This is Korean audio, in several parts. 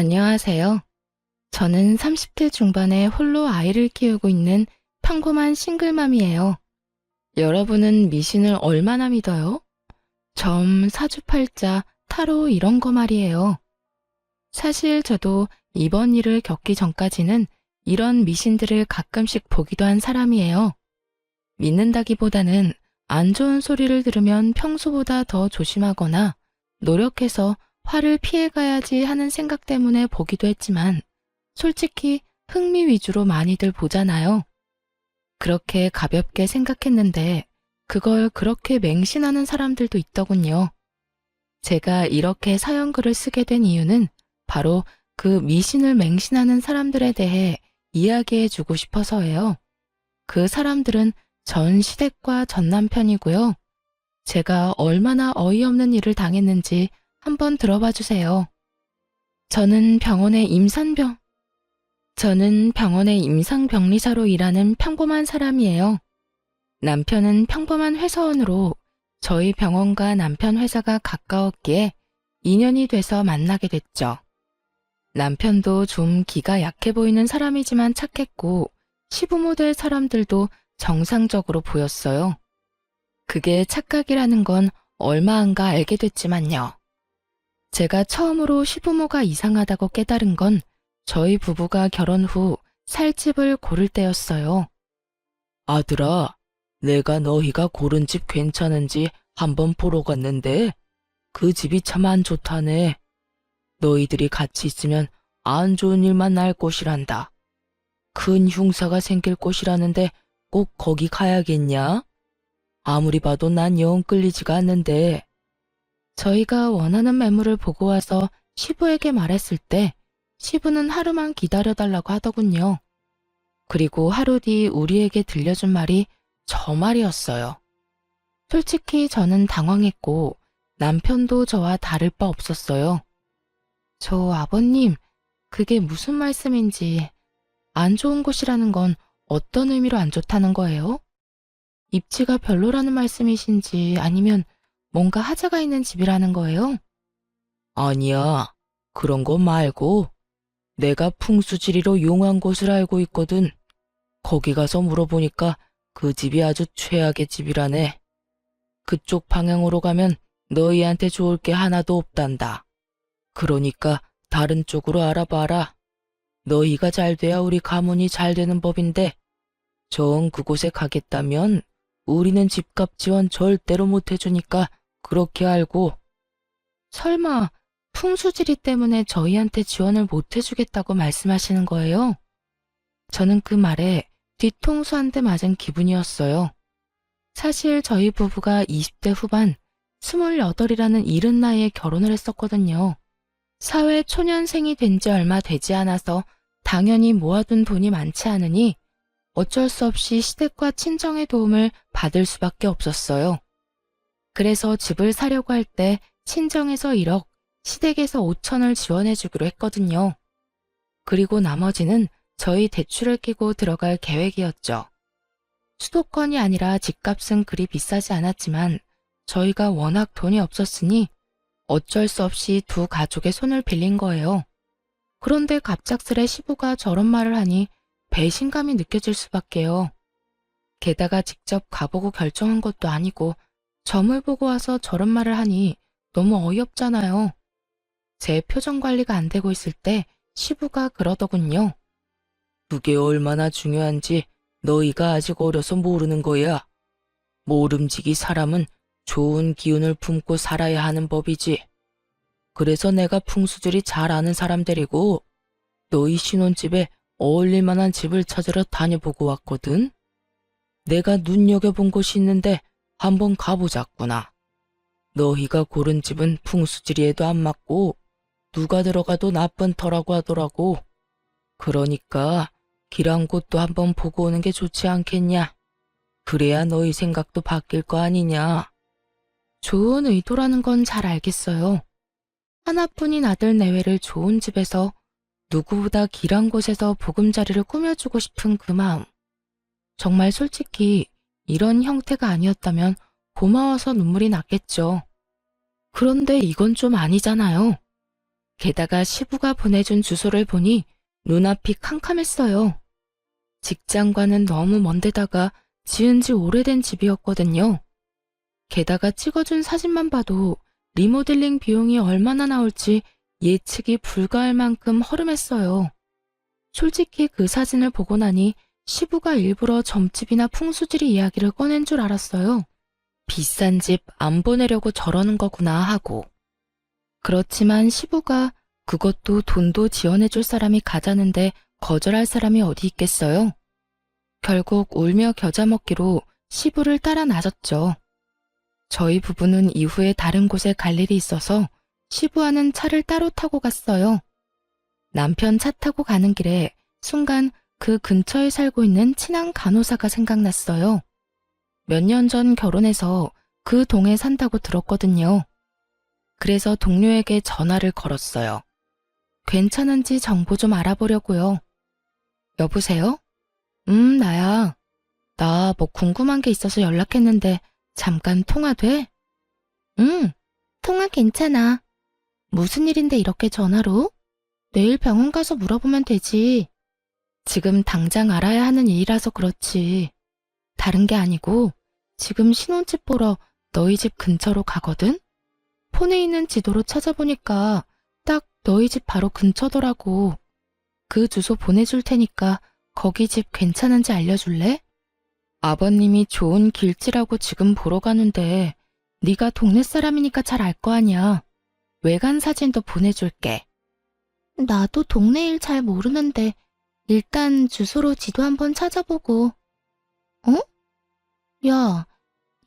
안녕하세요. 저는 30대 중반에 홀로 아이를 키우고 있는 평범한 싱글맘이에요. 여러분은 미신을 얼마나 믿어요? 점, 사주팔자, 타로 이런 거 말이에요. 사실 저도 이번 일을 겪기 전까지는 이런 미신들을 가끔씩 보기도 한 사람이에요. 믿는다기보다는 안 좋은 소리를 들으면 평소보다 더 조심하거나 노력해서 화를 피해가야지 하는 생각 때문에 보기도 했지만 솔직히 흥미 위주로 많이들 보잖아요. 그렇게 가볍게 생각했는데 그걸 그렇게 맹신하는 사람들도 있더군요. 제가 이렇게 사연글을 쓰게 된 이유는 바로 그 미신을 맹신하는 사람들에 대해 이야기해 주고 싶어서예요. 그 사람들은 전 시댁과 전 남편이고요. 제가 얼마나 어이없는 일을 당했는지 한번 들어봐 주세요. 저는 병원의 임상병리사로 일하는 평범한 사람이에요. 남편은 평범한 회사원으로 저희 병원과 남편 회사가 가까웠기에 인연이 돼서 만나게 됐죠. 남편도 좀 기가 약해 보이는 사람이지만 착했고 시부모 될 사람들도 정상적으로 보였어요. 그게 착각이라는 건 얼마 안가 알게 됐지만요. 제가 처음으로 시부모가 이상하다고 깨달은 건 저희 부부가 결혼 후 살 집을 고를 때였어요. 아들아, 내가 너희가 고른 집 괜찮은지 한번 보러 갔는데 그 집이 참 안 좋다네. 너희들이 같이 있으면 안 좋은 일만 날 것이란다. 큰 흉사가 생길 것이라는데 꼭 거기 가야겠냐? 아무리 봐도 난 영 끌리지가 않는데. 저희가 원하는 매물을 보고 와서 시부에게 말했을 때 시부는 하루만 기다려달라고 하더군요. 그리고 하루 뒤 우리에게 들려준 말이 저 말이었어요. 솔직히 저는 당황했고 남편도 저와 다를 바 없었어요. 저 아버님, 그게 무슨 말씀인지 안 좋은 곳이라는 건 어떤 의미로 안 좋다는 거예요? 입지가 별로라는 말씀이신지 아니면 뭔가 하자가 있는 집이라는 거예요? 아니야, 그런 거 말고 내가 풍수지리로 용한 곳을 알고 있거든. 거기 가서 물어보니까 그 집이 아주 최악의 집이라네. 그쪽 방향으로 가면 너희한테 좋을 게 하나도 없단다. 그러니까 다른 쪽으로 알아봐라. 너희가 잘 돼야 우리 가문이 잘 되는 법인데 정 그곳에 가겠다면 우리는 집값 지원 절대로 못 해주니까 그렇게 알고. 설마 풍수지리 때문에 저희한테 지원을 못 해주겠다고 말씀하시는 거예요? 저는 그 말에 뒤통수 한 대 맞은 기분이었어요. 사실 저희 부부가 20대 후반, 28이라는 이른 나이에 결혼을 했었거든요. 사회 초년생이 된 지 얼마 되지 않아서 당연히 모아둔 돈이 많지 않으니 어쩔 수 없이 시댁과 친정의 도움을 받을 수밖에 없었어요. 그래서 집을 사려고 할 때 친정에서 1억, 시댁에서 5천을 지원해주기로 했거든요. 그리고 나머지는 저희 대출을 끼고 들어갈 계획이었죠. 수도권이 아니라 집값은 그리 비싸지 않았지만 저희가 워낙 돈이 없었으니 어쩔 수 없이 두 가족의 손을 빌린 거예요. 그런데 갑작스레 시부가 저런 말을 하니 배신감이 느껴질 수밖에요. 게다가 직접 가보고 결정한 것도 아니고 점을 보고 와서 저런 말을 하니 너무 어이없잖아요. 제 표정 관리가 안 되고 있을 때 시부가 그러더군요. 그게 얼마나 중요한지 너희가 아직 어려서 모르는 거야. 모름지기 사람은 좋은 기운을 품고 살아야 하는 법이지. 그래서 내가 풍수들이 잘 아는 사람 데리고 너희 신혼집에 어울릴 만한 집을 찾으러 다녀보고 왔거든. 내가 눈여겨본 곳이 있는데 한번 가보자꾸나. 너희가 고른 집은 풍수지리에도 안 맞고 누가 들어가도 나쁜 터라고 하더라고. 그러니까 길한 곳도 한번 보고 오는 게 좋지 않겠냐. 그래야 너희 생각도 바뀔 거 아니냐. 좋은 의도라는 건 잘 알겠어요. 하나뿐인 아들 내외를 좋은 집에서 누구보다 길한 곳에서 보금자리를 꾸며주고 싶은 그 마음. 정말 솔직히 이런 형태가 아니었다면 고마워서 눈물이 났겠죠. 그런데 이건 좀 아니잖아요. 게다가 시부가 보내준 주소를 보니 눈앞이 캄캄했어요. 직장과는 너무 먼 데다가 지은 지 오래된 집이었거든요. 게다가 찍어준 사진만 봐도 리모델링 비용이 얼마나 나올지 예측이 불가할 만큼 허름했어요. 솔직히 그 사진을 보고 나니 시부가 일부러 점집이나 풍수지리 이야기를 꺼낸 줄 알았어요. 비싼 집 안 보내려고 저러는 거구나 하고. 그렇지만 시부가 그것도 돈도 지원해줄 사람이 가자는데 거절할 사람이 어디 있겠어요? 결국 울며 겨자 먹기로 시부를 따라 나섰죠. 저희 부부는 이후에 다른 곳에 갈 일이 있어서 시부와는 차를 따로 타고 갔어요. 남편 차 타고 가는 길에 순간 그 근처에 살고 있는 친한 간호사가 생각났어요. 몇 년 전 결혼해서 그 동에 산다고 들었거든요. 그래서 동료에게 전화를 걸었어요. 괜찮은지 정보 좀 알아보려고요. 여보세요? 나야. 나 뭐 궁금한 게 있어서 연락했는데 잠깐 통화 돼? 응, 통화 괜찮아. 무슨 일인데 이렇게 전화로? 내일 병원 가서 물어보면 되지. 지금 당장 알아야 하는 일이라서 그렇지. 다른 게 아니고 지금 신혼집 보러 너희 집 근처로 가거든? 폰에 있는 지도로 찾아보니까 딱 너희 집 바로 근처더라고. 그 주소 보내줄 테니까 거기 집 괜찮은지 알려줄래? 아버님이 좋은 길지라고 지금 보러 가는데 네가 동네 사람이니까 잘 알 거 아니야. 외관 사진도 보내줄게. 나도 동네 일 잘 모르는데 일단 주소로 지도 한번 찾아보고. 어? 야,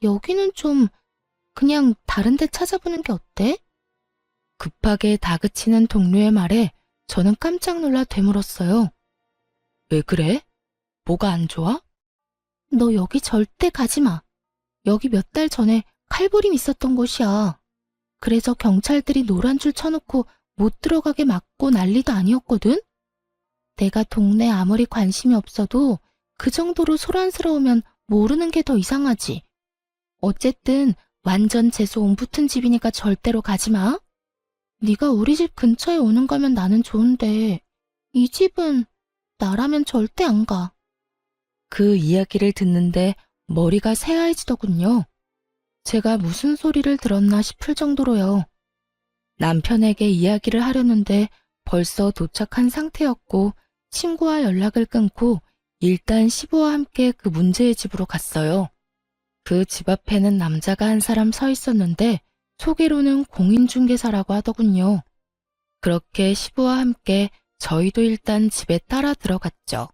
여기는 좀 그냥 다른 데 찾아보는 게 어때? 급하게 다그치는 동료의 말에 저는 깜짝 놀라 되물었어요. 왜 그래? 뭐가 안 좋아? 너 여기 절대 가지 마. 여기 몇 달 전에 칼부림 있었던 곳이야. 그래서 경찰들이 노란 줄 쳐놓고 못 들어가게 막고 난리도 아니었거든? 내가 동네 아무리 관심이 없어도 그 정도로 소란스러우면 모르는 게 더 이상하지. 어쨌든 완전 재수 온 붙은 집이니까 절대로 가지 마. 네가 우리 집 근처에 오는 거면 나는 좋은데 이 집은 나라면 절대 안 가. 그 이야기를 듣는데 머리가 새하얘지더군요. 제가 무슨 소리를 들었나 싶을 정도로요. 남편에게 이야기를 하려는데 벌써 도착한 상태였고 친구와 연락을 끊고 일단 시부와 함께 그 문제의 집으로 갔어요. 그 집 앞에는 남자가 한 사람 서 있었는데 소개로는 공인중개사라고 하더군요. 그렇게 시부와 함께 저희도 일단 집에 따라 들어갔죠.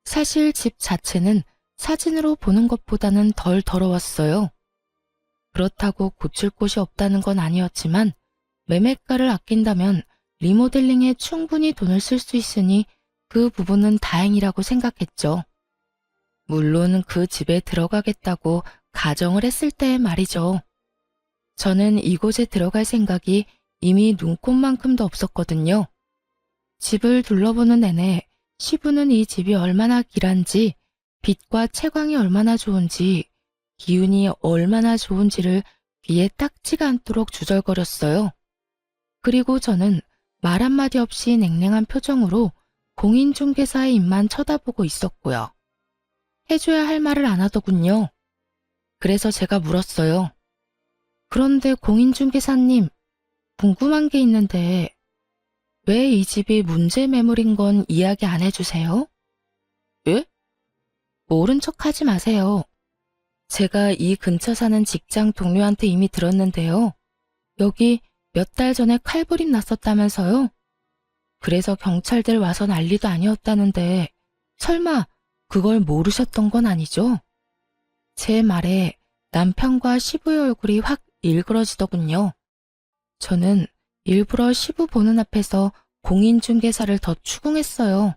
사실 집 자체는 사진으로 보는 것보다는 덜 더러웠어요. 그렇다고 고칠 곳이 없다는 건 아니었지만 매매가를 아낀다면 리모델링에 충분히 돈을 쓸 수 있으니 그 부분은 다행이라고 생각했죠. 물론 그 집에 들어가겠다고 가정을 했을 때의 말이죠. 저는 이곳에 들어갈 생각이 이미 눈꼽만큼도 없었거든요. 집을 둘러보는 내내 시부는 이 집이 얼마나 길한지, 빛과 채광이 얼마나 좋은지, 기운이 얼마나 좋은지를 귀에 딱지가 않도록 주절거렸어요. 그리고 저는 말 한마디 없이 냉랭한 표정으로 공인중개사의 입만 쳐다보고 있었고요. 해줘야 할 말을 안 하더군요. 그래서 제가 물었어요. 그런데 공인중개사님, 궁금한 게 있는데 왜 이 집이 문제 매물인 건 이야기 안 해주세요? 예? 모른 척 하지 마세요. 제가 이 근처 사는 직장 동료한테 이미 들었는데요. 여기 몇 달 전에 칼부림 났었다면서요? 그래서 경찰들 와서 난리도 아니었다는데 설마 그걸 모르셨던 건 아니죠? 제 말에 남편과 시부의 얼굴이 확 일그러지더군요. 저는 일부러 시부 보는 앞에서 공인중개사를 더 추궁했어요.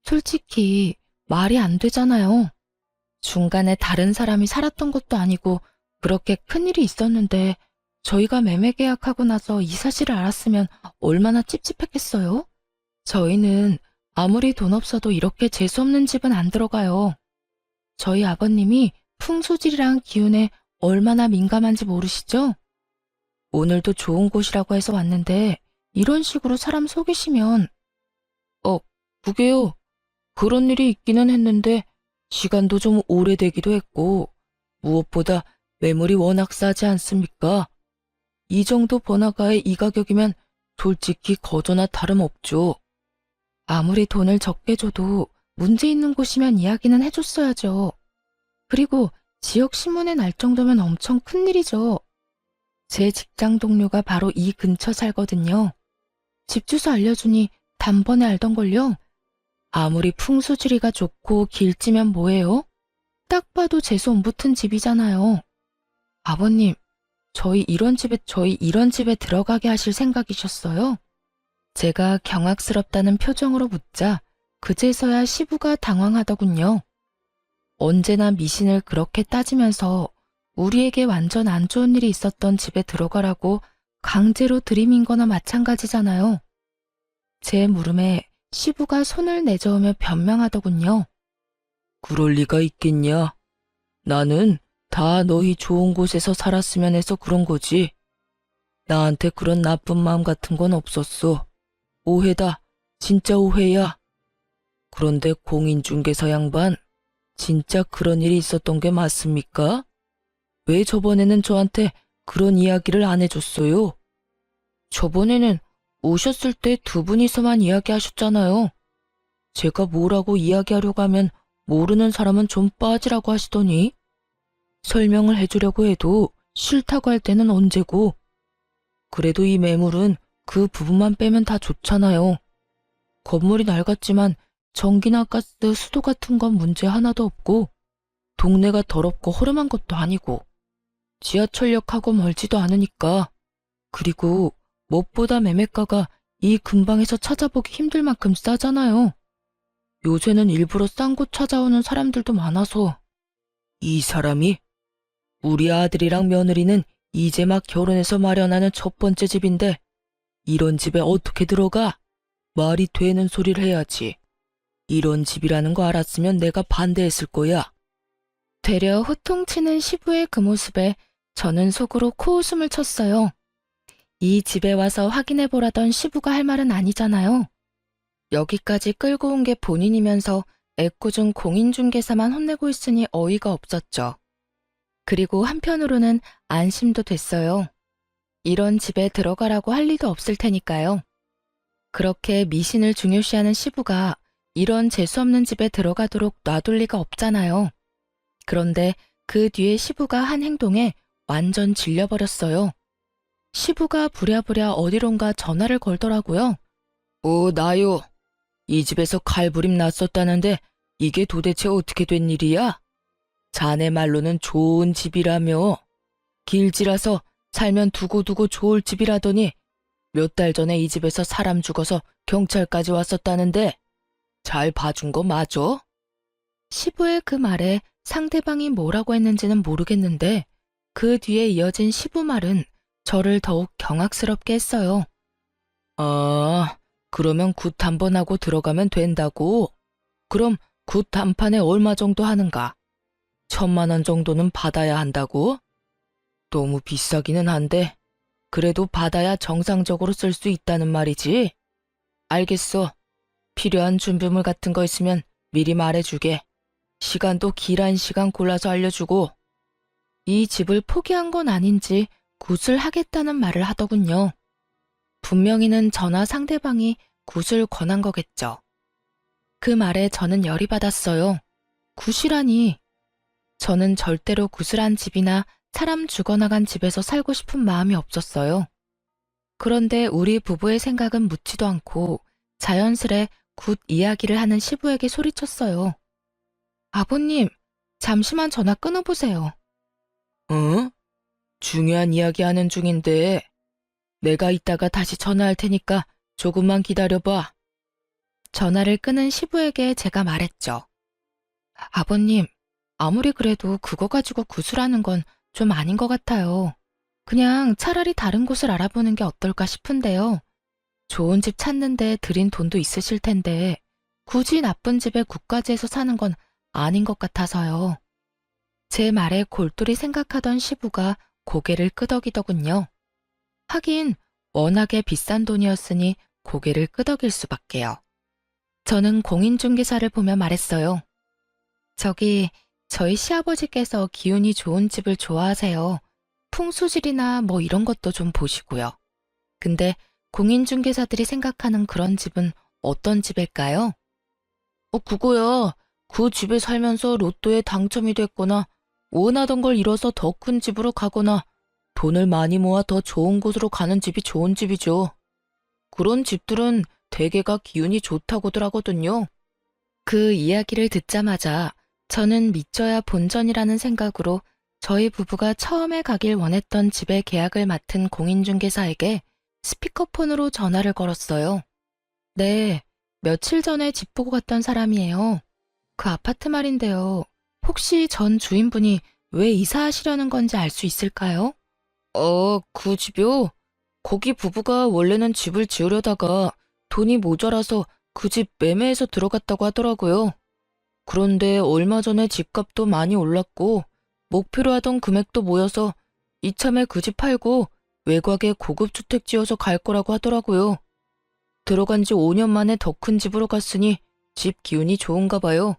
솔직히 말이 안 되잖아요. 중간에 다른 사람이 살았던 것도 아니고 그렇게 큰일이 있었는데 저희가 매매 계약하고 나서 이 사실을 알았으면 얼마나 찝찝했겠어요? 저희는 아무리 돈 없어도 이렇게 재수없는 집은 안 들어가요. 저희 아버님이 풍수질이랑 기운에 얼마나 민감한지 모르시죠? 오늘도 좋은 곳이라고 해서 왔는데 이런 식으로 사람 속이시면, 그게요. 그런 일이 있기는 했는데 시간도 좀 오래되기도 했고 무엇보다 매물이 워낙 싸지 않습니까? 이 정도 번화가에 이 가격이면 솔직히 거저나 다름없죠. 아무리 돈을 적게 줘도 문제 있는 곳이면 이야기는 해줬어야죠. 그리고 지역 신문에 날 정도면 엄청 큰일이죠. 제 직장 동료가 바로 이 근처 살거든요. 집 주소 알려주니 단번에 알던걸요. 아무리 풍수지리가 좋고 길지면 뭐예요? 딱 봐도 재수 안 붙은 집이잖아요. 아버님, 저희 이런 집에 들어가게 하실 생각이셨어요? 제가 경악스럽다는 표정으로 묻자 그제서야 시부가 당황하더군요. 언제나 미신을 그렇게 따지면서 우리에게 완전 안 좋은 일이 있었던 집에 들어가라고 강제로 들이민 거나 마찬가지잖아요. 제 물음에 시부가 손을 내저으며 변명하더군요. 그럴 리가 있겠냐? 나는 다 너희 좋은 곳에서 살았으면 해서 그런 거지. 나한테 그런 나쁜 마음 같은 건 없었어. 오해다. 진짜 오해야. 그런데 공인중개사 양반, 진짜 그런 일이 있었던 게 맞습니까? 왜 저번에는 저한테 그런 이야기를 안 해줬어요? 저번에는 오셨을 때 두 분이서만 이야기하셨잖아요. 제가 뭐라고 이야기하려고 하면 모르는 사람은 좀 빠지라고 하시더니 설명을 해주려고 해도 싫다고 할 때는 언제고. 그래도 이 매물은 그 부분만 빼면 다 좋잖아요. 건물이 낡았지만 전기나 가스, 수도 같은 건 문제 하나도 없고 동네가 더럽고 허름한 것도 아니고 지하철역하고 멀지도 않으니까. 그리고 무엇보다 매매가가 이 근방에서 찾아보기 힘들 만큼 싸잖아요. 요새는 일부러 싼 곳 찾아오는 사람들도 많아서. 이 사람이? 우리 아들이랑 며느리는 이제 막 결혼해서 마련하는 첫 번째 집인데 이런 집에 어떻게 들어가? 말이 되는 소리를 해야지. 이런 집이라는 거 알았으면 내가 반대했을 거야. 되려 호통치는 시부의 그 모습에 저는 속으로 코웃음을 쳤어요. 이 집에 와서 확인해보라던 시부가 할 말은 아니잖아요. 여기까지 끌고 온 게 본인이면서 애꿎은 공인중개사만 혼내고 있으니 어이가 없었죠. 그리고 한편으로는 안심도 됐어요. 이런 집에 들어가라고 할 리도 없을 테니까요. 그렇게 미신을 중요시하는 시부가 이런 재수없는 집에 들어가도록 놔둘 리가 없잖아요. 그런데 그 뒤에 시부가 한 행동에 완전 질려버렸어요. 시부가 부랴부랴 어디론가 전화를 걸더라고요. 나요. 이 집에서 칼부림 났었다는데 이게 도대체 어떻게 된 일이야? 자네 말로는 좋은 집이라며. 길지라서 살면 두고두고 좋을 집이라더니 몇 달 전에 이 집에서 사람 죽어서 경찰까지 왔었다는데 잘 봐준 거 맞아? 시부의 그 말에 상대방이 뭐라고 했는지는 모르겠는데 그 뒤에 이어진 시부 말은 저를 더욱 경악스럽게 했어요. 그러면 굿 한 번 하고 들어가면 된다고? 그럼 굿 한 판에 얼마 정도 하는가? 1,000만 원 정도는 받아야 한다고? 너무 비싸기는 한데 그래도 받아야 정상적으로 쓸 수 있다는 말이지? 알겠어. 필요한 준비물 같은 거 있으면 미리 말해주게. 시간도 길한 시간 골라서 알려주고. 이 집을 포기한 건 아닌지 굿을 하겠다는 말을 하더군요. 분명히는 저나 상대방이 굿을 권한 거겠죠. 그 말에 저는 열이 받았어요. 굿이라니. 저는 절대로 굿을 한 집이나 사람 죽어나간 집에서 살고 싶은 마음이 없었어요. 그런데 우리 부부의 생각은 묻지도 않고 자연스레 굿 이야기를 하는 시부에게 소리쳤어요. 아버님, 잠시만 전화 끊어보세요. 응? 중요한 이야기 하는 중인데 내가 이따가 다시 전화할 테니까 조금만 기다려봐. 전화를 끊은 시부에게 제가 말했죠. 아버님, 아무리 그래도 그거 가지고 구술하는 건 좀 아닌 것 같아요. 그냥 차라리 다른 곳을 알아보는 게 어떨까 싶은데요. 좋은 집 찾는데 들인 돈도 있으실 텐데 굳이 나쁜 집에 굿까지 해서 사는 건 아닌 것 같아서요. 제 말에 골똘히 생각하던 시부가 고개를 끄덕이더군요. 하긴 워낙에 비싼 돈이었으니 고개를 끄덕일 수밖에요. 저는 공인중개사를 보며 말했어요. 저희 시아버지께서 기운이 좋은 집을 좋아하세요. 풍수질이나 뭐 이런 것도 좀 보시고요. 근데 공인중개사들이 생각하는 그런 집은 어떤 집일까요? 그거야. 그 집에 살면서 로또에 당첨이 됐거나 원하던 걸 이뤄서 더 큰 집으로 가거나 돈을 많이 모아 더 좋은 곳으로 가는 집이 좋은 집이죠. 그런 집들은 대개가 기운이 좋다고들 하거든요. 그 이야기를 듣자마자 저는 믿져야 본전이라는 생각으로 저희 부부가 처음에 가길 원했던 집의 계약을 맡은 공인중개사에게 스피커폰으로 전화를 걸었어요. 네, 며칠 전에 집 보고 갔던 사람이에요. 그 아파트 말인데요. 혹시 전 주인분이 왜 이사하시려는 건지 알 수 있을까요? 그 집이요? 거기 부부가 원래는 집을 지으려다가 돈이 모자라서 그 집 매매해서 들어갔다고 하더라고요. 그런데 얼마 전에 집값도 많이 올랐고 목표로 하던 금액도 모여서 이참에 그 집 팔고 외곽에 고급 주택 지어서 갈 거라고 하더라고요. 들어간 지 5년 만에 더 큰 집으로 갔으니 집 기운이 좋은가 봐요.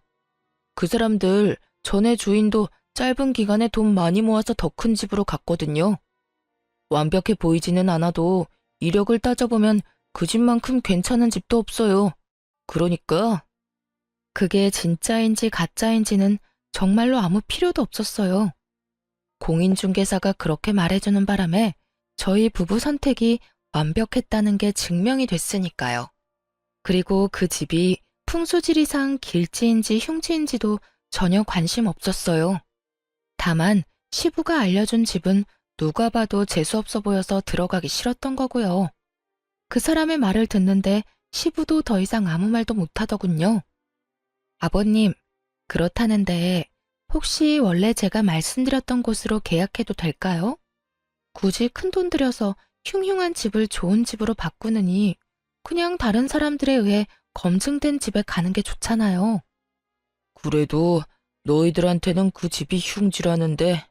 그 사람들 전에 주인도 짧은 기간에 돈 많이 모아서 더 큰 집으로 갔거든요. 완벽해 보이지는 않아도 이력을 따져보면 그 집만큼 괜찮은 집도 없어요. 그러니까 그게 진짜인지 가짜인지는 정말로 아무 필요도 없었어요. 공인중개사가 그렇게 말해주는 바람에 저희 부부 선택이 완벽했다는 게 증명이 됐으니까요. 그리고 그 집이 풍수지리상 길지인지 흉지인지도 전혀 관심 없었어요. 다만 시부가 알려준 집은 누가 봐도 재수없어 보여서 들어가기 싫었던 거고요. 그 사람의 말을 듣는데 시부도 더 이상 아무 말도 못하더군요. 아버님, 그렇다는데 혹시 원래 제가 말씀드렸던 곳으로 계약해도 될까요? 굳이 큰돈 들여서 흉흉한 집을 좋은 집으로 바꾸느니 그냥 다른 사람들에 의해 검증된 집에 가는 게 좋잖아요. 그래도 너희들한테는 그 집이 흉지라는데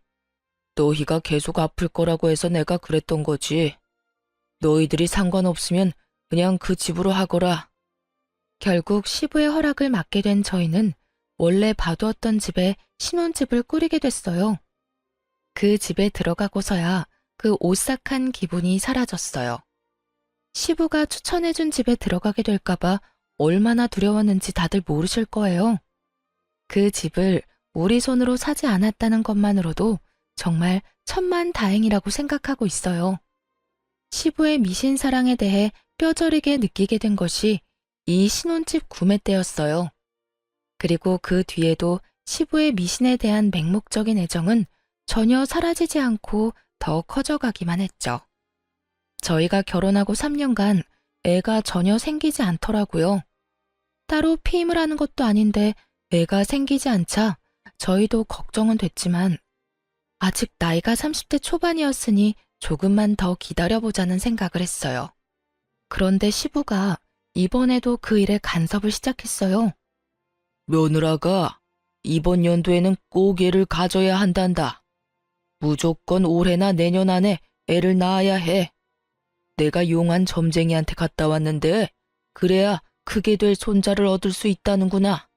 너희가 계속 아플 거라고 해서 내가 그랬던 거지. 너희들이 상관없으면 그냥 그 집으로 하거라. 결국 시부의 허락을 받게 된 저희는 원래 봐두었던 집에 신혼집을 꾸리게 됐어요. 그 집에 들어가고서야 그 오싹한 기분이 사라졌어요. 시부가 추천해준 집에 들어가게 될까봐 얼마나 두려웠는지 다들 모르실 거예요. 그 집을 우리 손으로 사지 않았다는 것만으로도 정말 천만다행이라고 생각하고 있어요. 시부의 미신 사랑에 대해 뼈저리게 느끼게 된 것이 이 신혼집 구매 때였어요. 그리고 그 뒤에도 시부의 미신에 대한 맹목적인 애정은 전혀 사라지지 않고 더 커져가기만 했죠. 저희가 결혼하고 3년간 애가 전혀 생기지 않더라고요. 따로 피임을 하는 것도 아닌데 애가 생기지 않자 저희도 걱정은 됐지만 아직 나이가 30대 초반이었으니 조금만 더 기다려보자는 생각을 했어요. 그런데 시부가 이번에도 그 일에 간섭을 시작했어요. 며느라가 이번 연도에는 꼭 애를 가져야 한단다. 무조건 올해나 내년 안에 애를 낳아야 해. 내가 용한 점쟁이한테 갔다 왔는데 그래야 크게 될 손자를 얻을 수 있다는구나.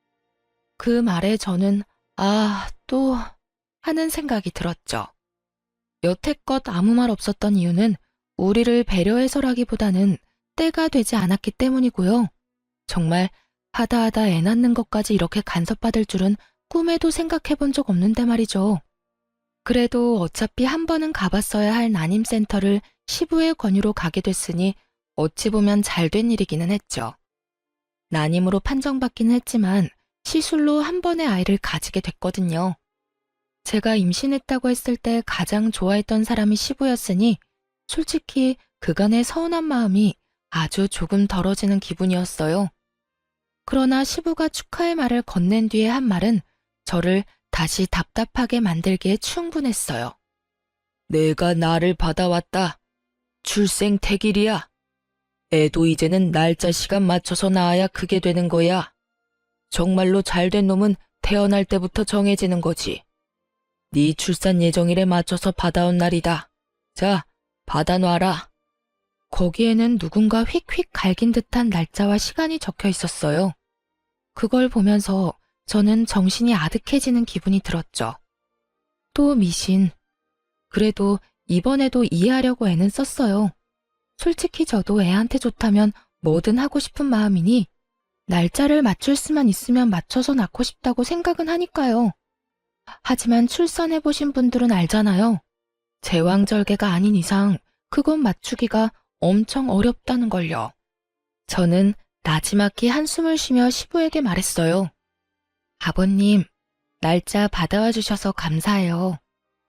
그 말에 저는 또 하는 생각이 들었죠. 여태껏 아무 말 없었던 이유는 우리를 배려해서라기보다는 때가 되지 않았기 때문이고요. 정말 하다 애 낳는 것까지 이렇게 간섭받을 줄은 꿈에도 생각해 본 적 없는데 말이죠. 그래도 어차피 한 번은 가봤어야 할 난임센터를 시부의 권유로 가게 됐으니 어찌 보면 잘된 일이기는 했죠. 난임으로 판정받기는 했지만 시술로 한 번의 아이를 가지게 됐거든요. 제가 임신했다고 했을 때 가장 좋아했던 사람이 시부였으니 솔직히 그간의 서운한 마음이 아주 조금 덜어지는 기분이었어요. 그러나 시부가 축하의 말을 건넨 뒤에 한 말은 저를 다시 답답하게 만들기에 충분했어요. 내가 나를 받아왔다. 출생택일이야. 애도 이제는 날짜 시간 맞춰서 낳아야 그게 되는 거야. 정말로 잘된 놈은 태어날 때부터 정해지는 거지. 네 출산 예정일에 맞춰서 받아온 날이다. 자, 받아놔라. 거기에는 누군가 휙휙 갈긴 듯한 날짜와 시간이 적혀 있었어요. 그걸 보면서 저는 정신이 아득해지는 기분이 들었죠. 또 미신. 그래도 이번에도 이해하려고 애는 썼어요. 솔직히 저도 애한테 좋다면 뭐든 하고 싶은 마음이니 날짜를 맞출 수만 있으면 맞춰서 낳고 싶다고 생각은 하니까요. 하지만 출산해보신 분들은 알잖아요. 제왕절개가 아닌 이상 그건 맞추기가 엄청 어렵다는 걸요. 저는 나지막히 한숨을 쉬며 시부에게 말했어요. 아버님, 날짜 받아와 주셔서 감사해요.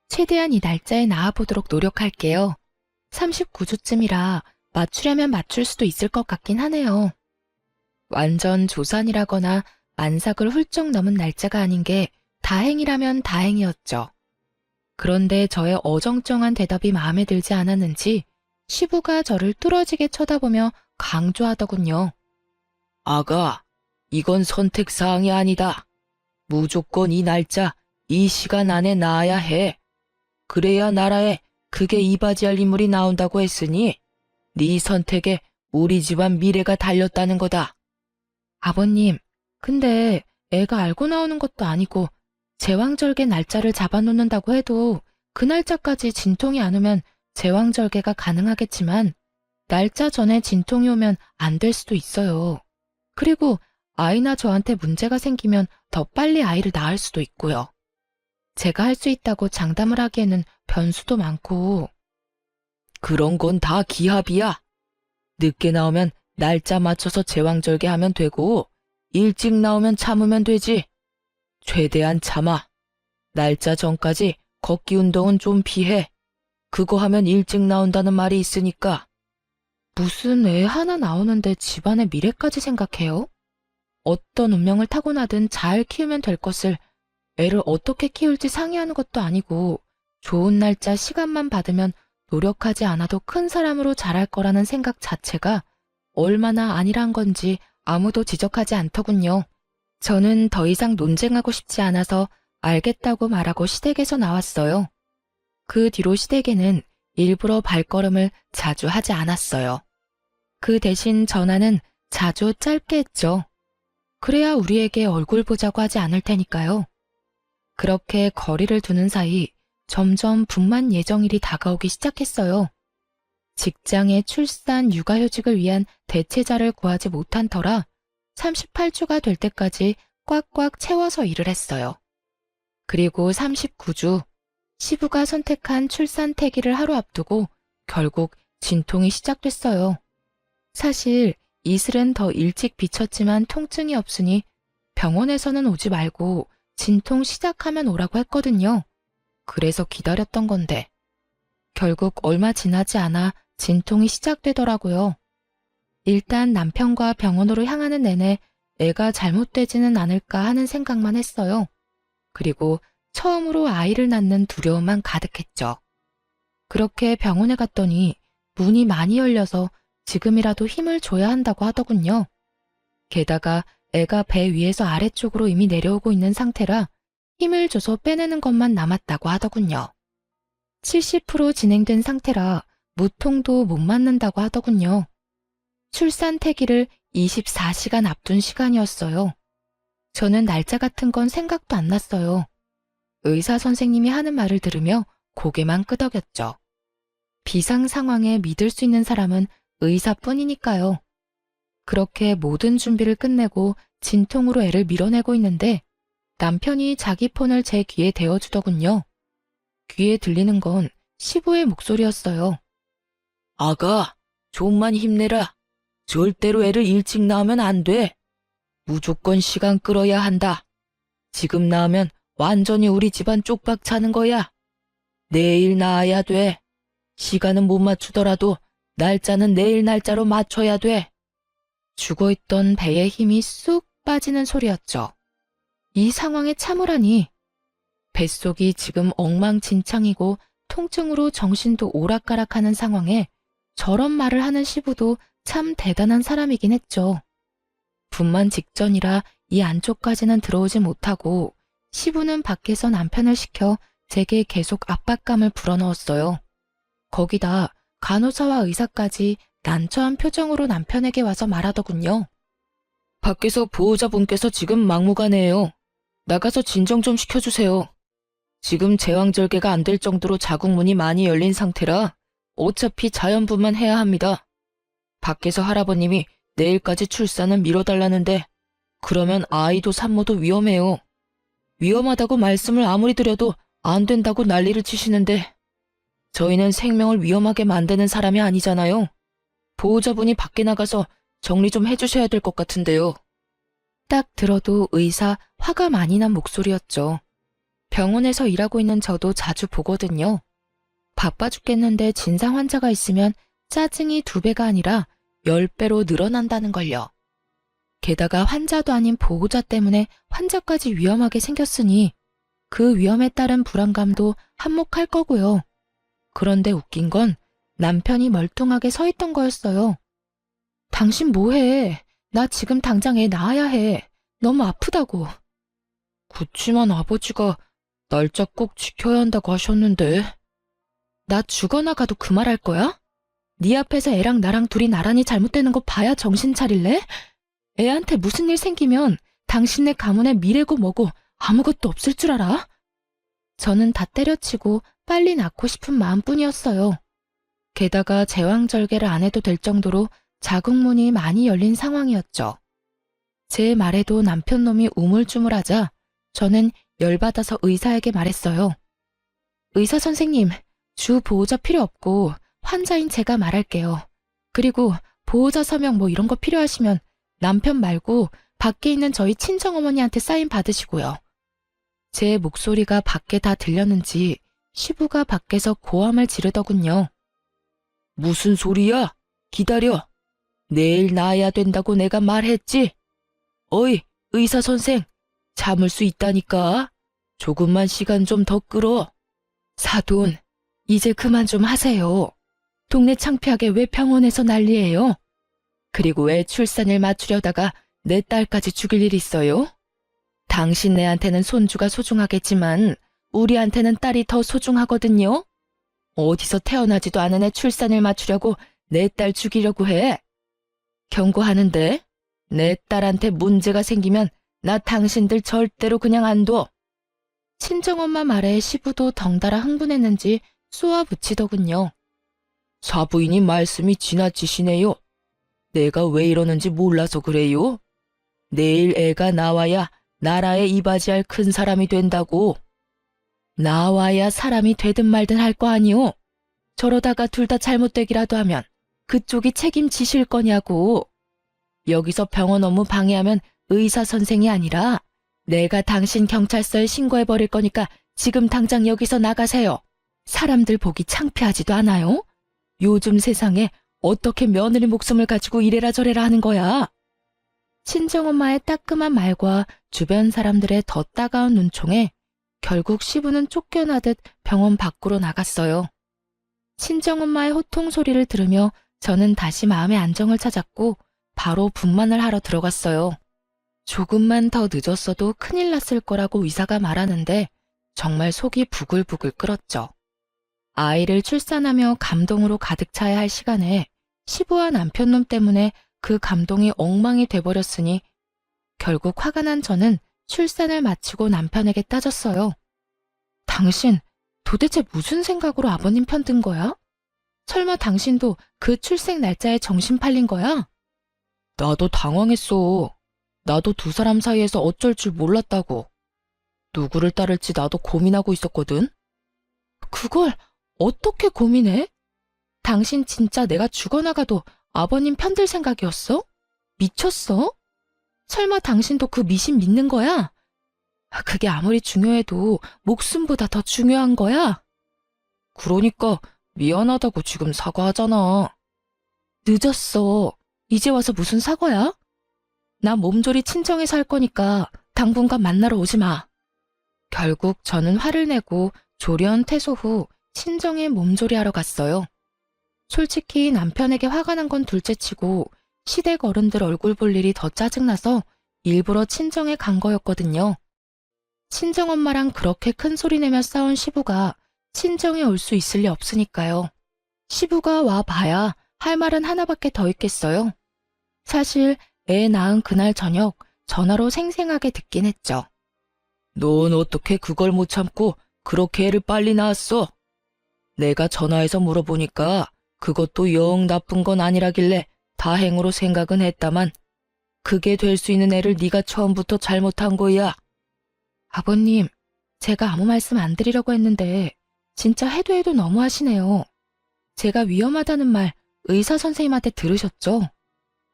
최대한 이 날짜에 나와보도록 노력할게요. 39주쯤이라 맞추려면 맞출 수도 있을 것 같긴 하네요. 완전 조산이라거나 만삭을 훌쩍 넘은 날짜가 아닌 게 다행이라면 다행이었죠. 그런데 저의 어정쩡한 대답이 마음에 들지 않았는지 시부가 저를 뚫어지게 쳐다보며 강조하더군요. 아가, 이건 선택사항이 아니다. 무조건 이 날짜, 이 시간 안에 나아야 해. 그래야 나라에 크게 이바지할 인물이 나온다고 했으니 네 선택에 우리 집안 미래가 달렸다는 거다. 아버님, 근데 애가 알고 나오는 것도 아니고 제왕절개 날짜를 잡아놓는다고 해도 그 날짜까지 진통이 안 오면 제왕절개가 가능하겠지만 날짜 전에 진통이 오면 안 될 수도 있어요. 그리고 아이나 저한테 문제가 생기면 더 빨리 아이를 낳을 수도 있고요. 제가 할 수 있다고 장담을 하기에는 변수도 많고. 그런 건 다 기합이야. 늦게 나오면 날짜 맞춰서 제왕절개 하면 되고 일찍 나오면 참으면 되지. 최대한 참아. 날짜 전까지 걷기 운동은 좀 피해. 그거 하면 일찍 나온다는 말이 있으니까. 무슨 애 하나 나오는데 집안의 미래까지 생각해요? 어떤 운명을 타고나든 잘 키우면 될 것을 애를 어떻게 키울지 상의하는 것도 아니고 좋은 날짜 시간만 받으면 노력하지 않아도 큰 사람으로 자랄 거라는 생각 자체가 얼마나 아니란 건지 아무도 지적하지 않더군요. 저는 더 이상 논쟁하고 싶지 않아서 알겠다고 말하고 시댁에서 나왔어요. 그 뒤로 시댁에는 일부러 발걸음을 자주 하지 않았어요. 그 대신 전화는 자주 짧게 했죠. 그래야 우리에게 얼굴 보자고 하지 않을 테니까요. 그렇게 거리를 두는 사이 점점 분만 예정일이 다가오기 시작했어요. 직장의 출산, 육아휴직을 위한 대체자를 구하지 못한 터라 38주가 될 때까지 꽉꽉 채워서 일을 했어요. 그리고 39주, 시부가 선택한 출산 태기를 하루 앞두고 결국 진통이 시작됐어요. 사실 이슬은 더 일찍 비쳤지만 통증이 없으니 병원에서는 오지 말고 진통 시작하면 오라고 했거든요. 그래서 기다렸던 건데 결국 얼마 지나지 않아 진통이 시작되더라고요. 일단 남편과 병원으로 향하는 내내 애가 잘못되지는 않을까 하는 생각만 했어요. 그리고 처음으로 아이를 낳는 두려움만 가득했죠. 그렇게 병원에 갔더니 문이 많이 열려서 지금이라도 힘을 줘야 한다고 하더군요. 게다가 애가 배 위에서 아래쪽으로 이미 내려오고 있는 상태라 힘을 줘서 빼내는 것만 남았다고 하더군요. 70% 진행된 상태라 무통도 못 맞는다고 하더군요. 출산 태기를 24시간 앞둔 시간이었어요. 저는 날짜 같은 건 생각도 안 났어요. 의사 선생님이 하는 말을 들으며 고개만 끄덕였죠. 비상 상황에 믿을 수 있는 사람은 의사뿐이니까요. 그렇게 모든 준비를 끝내고 진통으로 애를 밀어내고 있는데 남편이 자기 폰을 제 귀에 대어주더군요. 귀에 들리는 건 시부의 목소리였어요. 아가, 좀만 힘내라. 절대로 애를 일찍 낳으면 안 돼. 무조건 시간 끌어야 한다. 지금 낳으면 완전히 우리 집안 쪽박 차는 거야. 내일 낳아야 돼. 시간은 못 맞추더라도 날짜는 내일 날짜로 맞춰야 돼. 죽어있던 배의 힘이 쑥 빠지는 소리였죠. 이 상황에 참으라니. 뱃속이 지금 엉망진창이고 통증으로 정신도 오락가락하는 상황에 저런 말을 하는 시부도 참 대단한 사람이긴 했죠. 분만 직전이라 이 안쪽까지는 들어오지 못하고 시부는 밖에서 남편을 시켜 제게 계속 압박감을 불어넣었어요. 거기다 간호사와 의사까지 난처한 표정으로 남편에게 와서 말하더군요. 밖에서 보호자분께서 지금 막무가내예요. 나가서 진정 좀 시켜주세요. 지금 제왕절개가 안 될 정도로 자궁문이 많이 열린 상태라 어차피 자연분만 해야 합니다. 밖에서 할아버님이 내일까지 출산을 미뤄달라는데 그러면 아이도 산모도 위험해요. 위험하다고 말씀을 아무리 드려도 안 된다고 난리를 치시는데 저희는 생명을 위험하게 만드는 사람이 아니잖아요. 보호자분이 밖에 나가서 정리 좀 해주셔야 될 것 같은데요. 딱 들어도 의사 화가 많이 난 목소리였죠. 병원에서 일하고 있는 저도 자주 보거든요. 바빠 죽겠는데 진상 환자가 있으면 짜증이 2배가 아니라 10배로 늘어난다는 걸요. 게다가 환자도 아닌 보호자 때문에 환자까지 위험하게 생겼으니 그 위험에 따른 불안감도 한몫할 거고요. 그런데 웃긴 건 남편이 멀뚱하게 서 있던 거였어요. 당신 뭐해? 나 지금 당장 애 낳아야 해. 너무 아프다고. 그치만 아버지가 날짜 꼭 지켜야 한다고 하셨는데. 나 죽어나가도 그 말 할 거야? 네 앞에서 애랑 나랑 둘이 나란히 잘못되는 거 봐야 정신 차릴래? 애한테 무슨 일 생기면 당신네 가문에 미래고 뭐고 아무것도 없을 줄 알아? 저는 다 때려치고 빨리 낳고 싶은 마음뿐이었어요. 게다가 제왕절개를 안 해도 될 정도로 자궁문이 많이 열린 상황이었죠. 제 말에도 남편 놈이 우물쭈물하자 저는 열받아서 의사에게 말했어요. 의사 선생님, 주 보호자 필요 없고 환자인 제가 말할게요. 그리고 보호자 서명 뭐 이런 거 필요하시면 남편 말고 밖에 있는 저희 친정어머니한테 사인 받으시고요. 제 목소리가 밖에 다 들렸는지 시부가 밖에서 고함을 지르더군요. 무슨 소리야? 기다려. 내일 낳아야 된다고 내가 말했지? 어이, 의사 선생. 참을 수 있다니까. 조금만 시간 좀 더 끌어. 사돈, 이제 그만 좀 하세요. 동네 창피하게 왜 병원에서 난리예요? 그리고 왜 출산을 맞추려다가 내 딸까지 죽일 일 있어요? 당신네한테는 손주가 소중하겠지만 우리한테는 딸이 더 소중하거든요. 어디서 태어나지도 않은 애 출산을 맞추려고 내 딸 죽이려고 해. 경고하는데 내 딸한테 문제가 생기면 나 당신들 절대로 그냥 안 둬. 친정엄마 말에 시부도 덩달아 흥분했는지 쏘아붙이더군요. 사부인이 말씀이 지나치시네요. 내가 왜 이러는지 몰라서 그래요. 내일 애가 나와야 나라에 이바지할 큰 사람이 된다고. 나와야 사람이 되든 말든 할 거 아니오. 저러다가 둘 다 잘못되기라도 하면 그쪽이 책임지실 거냐고. 여기서 병원 업무 방해하면 의사 선생이 아니라 내가 당신 경찰서에 신고해버릴 거니까 지금 당장 여기서 나가세요. 사람들 보기 창피하지도 않아요? 요즘 세상에 어떻게 며느리 목숨을 가지고 이래라 저래라 하는 거야. 친정엄마의 따끔한 말과 주변 사람들의 더 따가운 눈총에 결국 시부는 쫓겨나듯 병원 밖으로 나갔어요. 친정엄마의 호통 소리를 들으며 저는 다시 마음의 안정을 찾았고 바로 분만을 하러 들어갔어요. 조금만 더 늦었어도 큰일 났을 거라고 의사가 말하는데 정말 속이 부글부글 끓었죠. 아이를 출산하며 감동으로 가득 차야 할 시간에 시부와 남편놈 때문에 그 감동이 엉망이 돼버렸으니 결국 화가 난 저는 출산을 마치고 남편에게 따졌어요. 당신 도대체 무슨 생각으로 아버님 편 든 거야? 설마 당신도 그 출생 날짜에 정신 팔린 거야? 나도 당황했어. 나도 두 사람 사이에서 어쩔 줄 몰랐다고. 누구를 따를지 나도 고민하고 있었거든. 그걸 어떻게 고민해? 당신 진짜 내가 죽어나가도 아버님 편들 생각이었어? 미쳤어? 설마 당신도 그 미신 믿는 거야? 그게 아무리 중요해도 목숨보다 더 중요한 거야? 그러니까 미안하다고 지금 사과하잖아. 늦었어. 이제 와서 무슨 사과야? 나 몸조리 친정에서 할 거니까 당분간 만나러 오지 마. 결국 저는 화를 내고 조련 퇴소 후 친정에 몸조리하러 갔어요. 솔직히 남편에게 화가 난 건 둘째치고 시댁 어른들 얼굴 볼 일이 더 짜증나서 일부러 친정에 간 거였거든요. 친정엄마랑 그렇게 큰 소리 내며 싸운 시부가 친정에 올 수 있을 리 없으니까요. 시부가 와 봐야 할 말은 하나밖에 더 있겠어요. 사실 애 낳은 그날 저녁 전화로 생생하게 듣긴 했죠. 넌 어떻게 그걸 못 참고 그렇게 애를 빨리 낳았어? 내가 전화해서 물어보니까 그것도 영 나쁜 건 아니라길래 다행으로 생각은 했다만 그게 될 수 있는 애를 네가 처음부터 잘못한 거야. 아버님, 제가 아무 말씀 안 드리려고 했는데 진짜 해도 너무하시네요. 제가 위험하다는 말 의사 선생님한테 들으셨죠?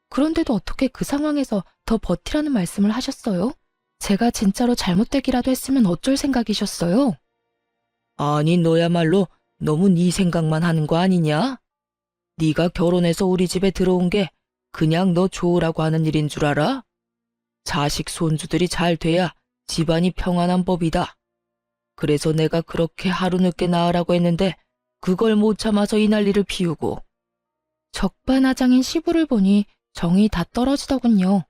그런데도 어떻게 그 상황에서 더 버티라는 말씀을 하셨어요? 제가 진짜로 잘못되기라도 했으면 어쩔 생각이셨어요? 아니 너야말로 너무 네 생각만 하는 거 아니냐? 네가 결혼해서 우리 집에 들어온 게 그냥 너 좋으라고 하는 일인 줄 알아? 자식 손주들이 잘 돼야 집안이 평안한 법이다. 그래서 내가 그렇게 하루 늦게 나으라고 했는데 그걸 못 참아서 이 난리를 피우고. 적반하장인 시부를 보니 정이 다 떨어지더군요.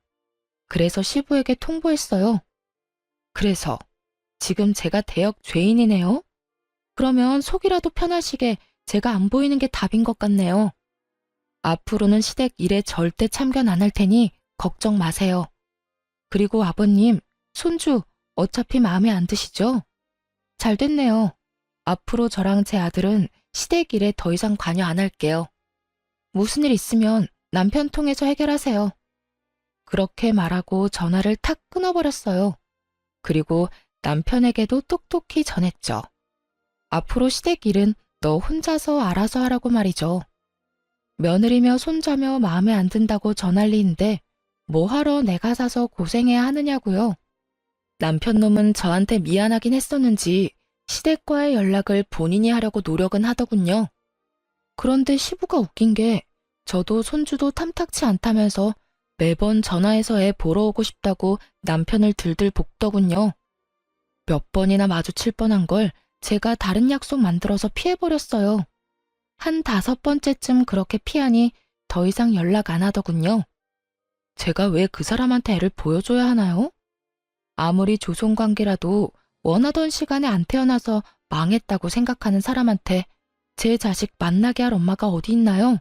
그래서 시부에게 통보했어요. 그래서 지금 제가 대역 죄인이네요? 그러면 속이라도 편하시게 제가 안 보이는 게 답인 것 같네요. 앞으로는 시댁 일에 절대 참견 안 할 테니 걱정 마세요. 그리고 아버님, 손주 어차피 마음에 안 드시죠? 잘 됐네요. 앞으로 저랑 제 아들은 시댁 일에 더 이상 관여 안 할게요. 무슨 일 있으면 남편 통해서 해결하세요. 그렇게 말하고 전화를 탁 끊어버렸어요. 그리고 남편에게도 똑똑히 전했죠. 앞으로 시댁 일은 너 혼자서 알아서 하라고 말이죠. 며느리며 손자며 마음에 안 든다고 전할리인데 뭐하러 내가 사서 고생해야 하느냐고요. 남편 놈은 저한테 미안하긴 했었는지 시댁과의 연락을 본인이 하려고 노력은 하더군요. 그런데 시부가 웃긴 게 저도 손주도 탐탁치 않다면서 매번 전화해서 애 보러 오고 싶다고 남편을 들들 볶더군요. 몇 번이나 마주칠 뻔한 걸 제가 다른 약속 만들어서 피해버렸어요. 한 5번째쯤 그렇게 피하니 더 이상 연락 안 하더군요. 제가 왜 그 사람한테 애를 보여줘야 하나요? 아무리 조손관계라도 원하던 시간에 안 태어나서 망했다고 생각하는 사람한테 제 자식 만나게 할 엄마가 어디 있나요?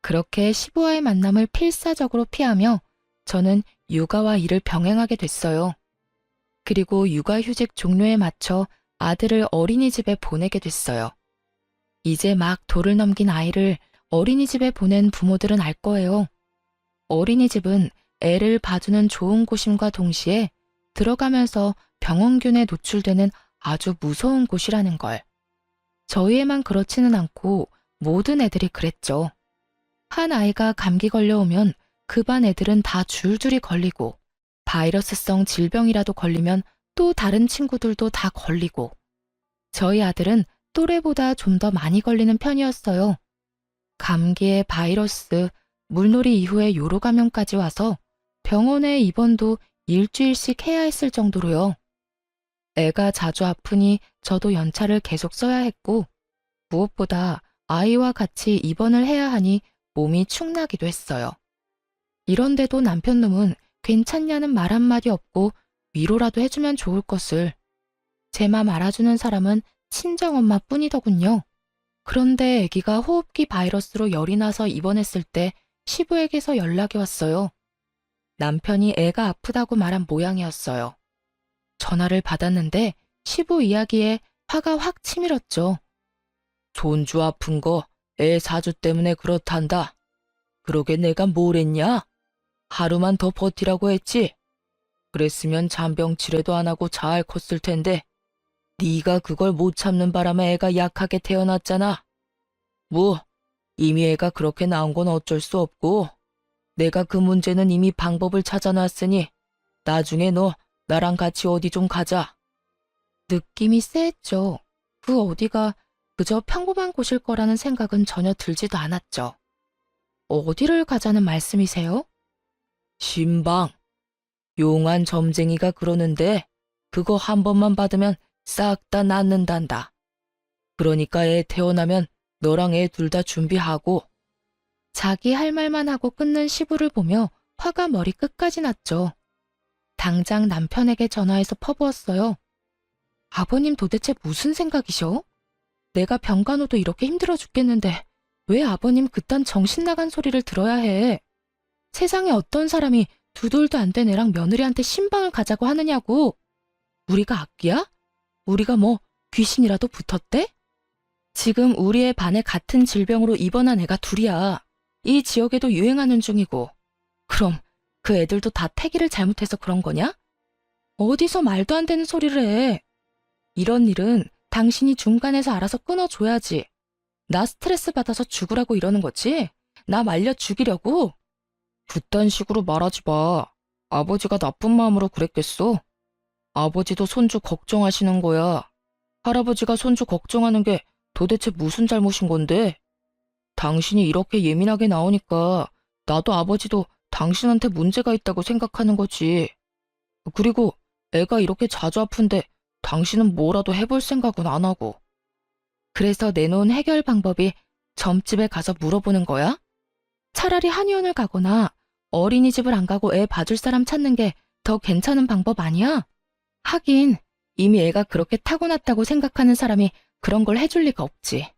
그렇게 시부와의 만남을 필사적으로 피하며 저는 육아와 일을 병행하게 됐어요. 그리고 육아휴직 종료에 맞춰 아들을 어린이집에 보내게 됐어요. 이제 막 돌을 넘긴 아이를 어린이집에 보낸 부모들은 알 거예요. 어린이집은 애를 봐주는 좋은 곳임과 동시에 들어가면서 병원균에 노출되는 아주 무서운 곳이라는 걸. 저희 애만 그렇지는 않고 모든 애들이 그랬죠. 한 아이가 감기 걸려오면 그 반 애들은 다 줄줄이 걸리고 바이러스성 질병이라도 걸리면 또 다른 친구들도 다 걸리고 저희 아들은 또래보다 좀 더 많이 걸리는 편이었어요. 감기에 바이러스, 물놀이 이후에 요로 감염까지 와서 병원에 입원도 일주일씩 해야 했을 정도로요. 애가 자주 아프니 저도 연차를 계속 써야 했고 무엇보다 아이와 같이 입원을 해야 하니 몸이 축나기도 했어요. 이런데도 남편놈은 괜찮냐는 말 한마디 없고 위로라도 해주면 좋을 것을. 제 맘 알아주는 사람은 친정엄마 뿐이더군요. 그런데 아기가 호흡기 바이러스로 열이 나서 입원했을 때 시부에게서 연락이 왔어요. 남편이 애가 아프다고 말한 모양이었어요. 전화를 받았는데 시부 이야기에 화가 확 치밀었죠. 손주 아픈 거 애 사주 때문에 그렇단다. 그러게 내가 뭘 했냐? 하루만 더 버티라고 했지. 그랬으면 잔병 치레도 안 하고 잘 컸을 텐데 네가 그걸 못 참는 바람에 애가 약하게 태어났잖아. 뭐 이미 애가 그렇게 나온 건 어쩔 수 없고 내가 그 문제는 이미 방법을 찾아놨으니 나중에 너 나랑 같이 어디 좀 가자. 느낌이 쎄했죠. 그 어디가 그저 평범한 곳일 거라는 생각은 전혀 들지도 않았죠. 어디를 가자는 말씀이세요? 신방. 용한 점쟁이가 그러는데 그거 한 번만 받으면 싹 다 낫는단다. 그러니까 애 태어나면 너랑 애 둘 다 준비하고. 자기 할 말만 하고 끊는 시부를 보며 화가 머리 끝까지 났죠. 당장 남편에게 전화해서 퍼부었어요. 아버님 도대체 무슨 생각이셔? 내가 병간호도 이렇게 힘들어 죽겠는데 왜 아버님 그딴 정신 나간 소리를 들어야 해? 세상에 어떤 사람이 두 돌도 안 된 애랑 며느리한테 신방을 가자고 하느냐고. 우리가 악귀야? 우리가 뭐 귀신이라도 붙었대? 지금 우리 애 반에 같은 질병으로 입원한 애가 둘이야. 이 지역에도 유행하는 중이고. 그럼 그 애들도 다 태기를 잘못해서 그런 거냐? 어디서 말도 안 되는 소리를 해. 이런 일은 당신이 중간에서 알아서 끊어줘야지. 나 스트레스 받아서 죽으라고 이러는 거지? 나 말려 죽이려고? 그딴 식으로 말하지 마. 아버지가 나쁜 마음으로 그랬겠어? 아버지도 손주 걱정하시는 거야. 할아버지가 손주 걱정하는 게 도대체 무슨 잘못인 건데? 당신이 이렇게 예민하게 나오니까 나도 아버지도 당신한테 문제가 있다고 생각하는 거지. 그리고 애가 이렇게 자주 아픈데 당신은 뭐라도 해볼 생각은 안 하고. 그래서 내놓은 해결 방법이 점집에 가서 물어보는 거야? 차라리 한의원을 가거나 어린이집을 안 가고 애 봐줄 사람 찾는 게 더 괜찮은 방법 아니야? 하긴 이미 애가 그렇게 타고났다고 생각하는 사람이 그런 걸 해줄 리가 없지.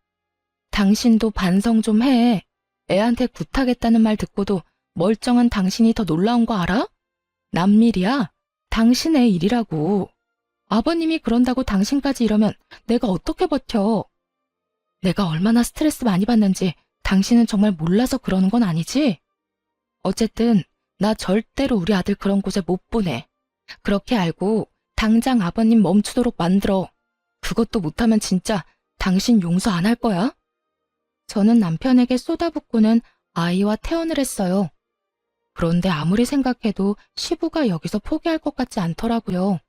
당신도 반성 좀 해. 애한테 굿하겠다는 말 듣고도 멀쩡한 당신이 더 놀라운 거 알아? 남일이야. 당신의 일이라고. 아버님이 그런다고 당신까지 이러면 내가 어떻게 버텨? 내가 얼마나 스트레스 많이 받는지 당신은 정말 몰라서 그러는 건 아니지? 어쨌든 나 절대로 우리 아들 그런 곳에 못 보내. 그렇게 알고 당장 아버님 멈추도록 만들어. 그것도 못하면 진짜 당신 용서 안 할 거야? 저는 남편에게 쏟아붓고는 아이와 퇴원을 했어요. 그런데 아무리 생각해도 시부가 여기서 포기할 것 같지 않더라고요.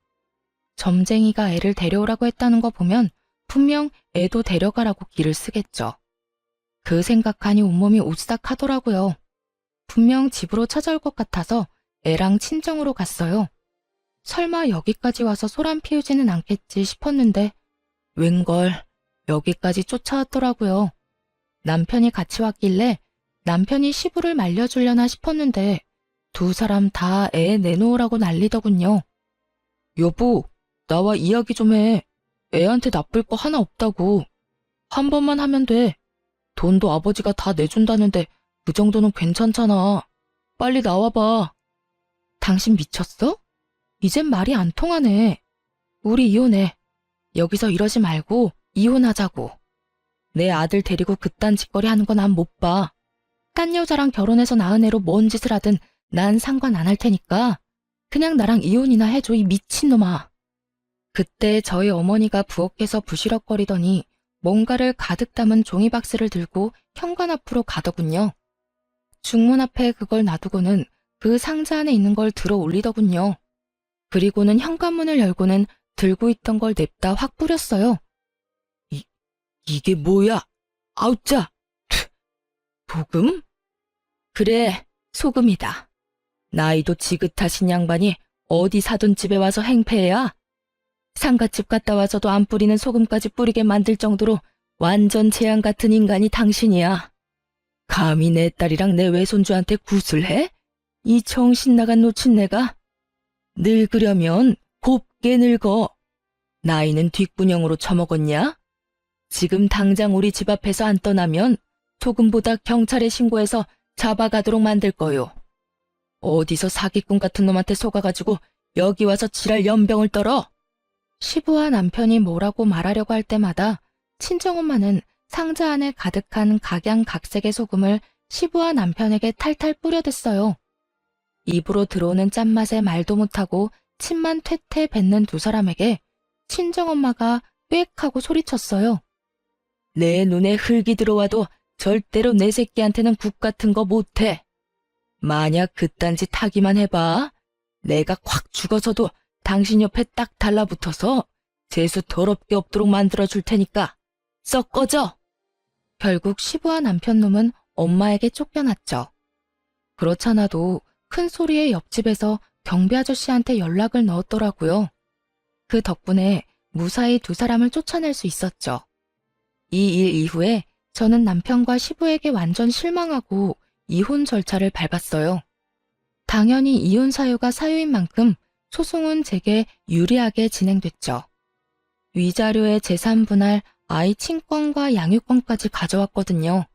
점쟁이가 애를 데려오라고 했다는 거 보면 분명 애도 데려가라고 기를 쓰겠죠. 그 생각하니 온몸이 오싹하더라고요. 분명 집으로 찾아올 것 같아서 애랑 친정으로 갔어요. 설마 여기까지 와서 소란 피우지는 않겠지 싶었는데 웬걸 여기까지 쫓아왔더라고요. 남편이 같이 왔길래 남편이 시부를 말려주려나 싶었는데 두 사람 다 애 내놓으라고 난리더군요. 여보, 나와 이야기 좀 해. 애한테 나쁠 거 하나 없다고. 한 번만 하면 돼. 돈도 아버지가 다 내준다는데 그 정도는 괜찮잖아. 빨리 나와봐. 당신 미쳤어? 이젠 말이 안 통하네. 우리 이혼해. 여기서 이러지 말고 이혼하자고. 내 아들 데리고 그딴 짓거리 하는 거 난 못 봐. 딴 여자랑 결혼해서 낳은 애로 뭔 짓을 하든 난 상관 안 할 테니까 그냥 나랑 이혼이나 해줘, 이 미친놈아. 그때 저희 어머니가 부엌에서 부시럭거리더니 뭔가를 가득 담은 종이박스를 들고 현관 앞으로 가더군요. 중문 앞에 그걸 놔두고는 그 상자 안에 있는 걸 들어 올리더군요. 그리고는 현관문을 열고는 들고 있던 걸 냅다 확 뿌렸어요. 이게 뭐야? 아우짜! 소금? 그래, 소금이다. 나이도 지긋하신 양반이 어디 사돈 집에 와서 행패야? 상갓집 갔다 와서도 안 뿌리는 소금까지 뿌리게 만들 정도로 완전 재앙 같은 인간이 당신이야. 감히 내 딸이랑 내 외손주한테 굿을 해? 이 정신 나간 노친네가? 늙으려면 곱게 늙어. 나이는 뒷구녕으로 처먹었냐? 지금 당장 우리 집 앞에서 안 떠나면 소금보다 경찰에 신고해서 잡아가도록 만들 거요. 어디서 사기꾼 같은 놈한테 속아가지고 여기 와서 지랄 연병을 떨어? 시부와 남편이 뭐라고 말하려고 할 때마다 친정엄마는 상자 안에 가득한 각양각색의 소금을 시부와 남편에게 탈탈 뿌려댔어요. 입으로 들어오는 짠맛에 말도 못하고 침만 퇴퇴 뱉는 두 사람에게 친정엄마가 꽥 하고 소리쳤어요. 내 눈에 흙이 들어와도 절대로 내 새끼한테는 국 같은 거 못해. 만약 그딴 짓 하기만 해봐. 내가 확 죽어서도 당신 옆에 딱 달라붙어서 재수 더럽게 없도록 만들어줄 테니까 썩 꺼져. 결국 시부와 남편 놈은 엄마에게 쫓겨났죠. 그렇잖아도 큰 소리에 옆집에서 경비 아저씨한테 연락을 넣었더라고요. 그 덕분에 무사히 두 사람을 쫓아낼 수 있었죠. 이 일 이후에 저는 남편과 시부에게 완전 실망하고 이혼 절차를 밟았어요. 당연히 이혼 사유가 사유인 만큼 소송은 제게 유리하게 진행됐죠. 위자료의 재산 분할, 아이 친권과 양육권까지 가져왔거든요.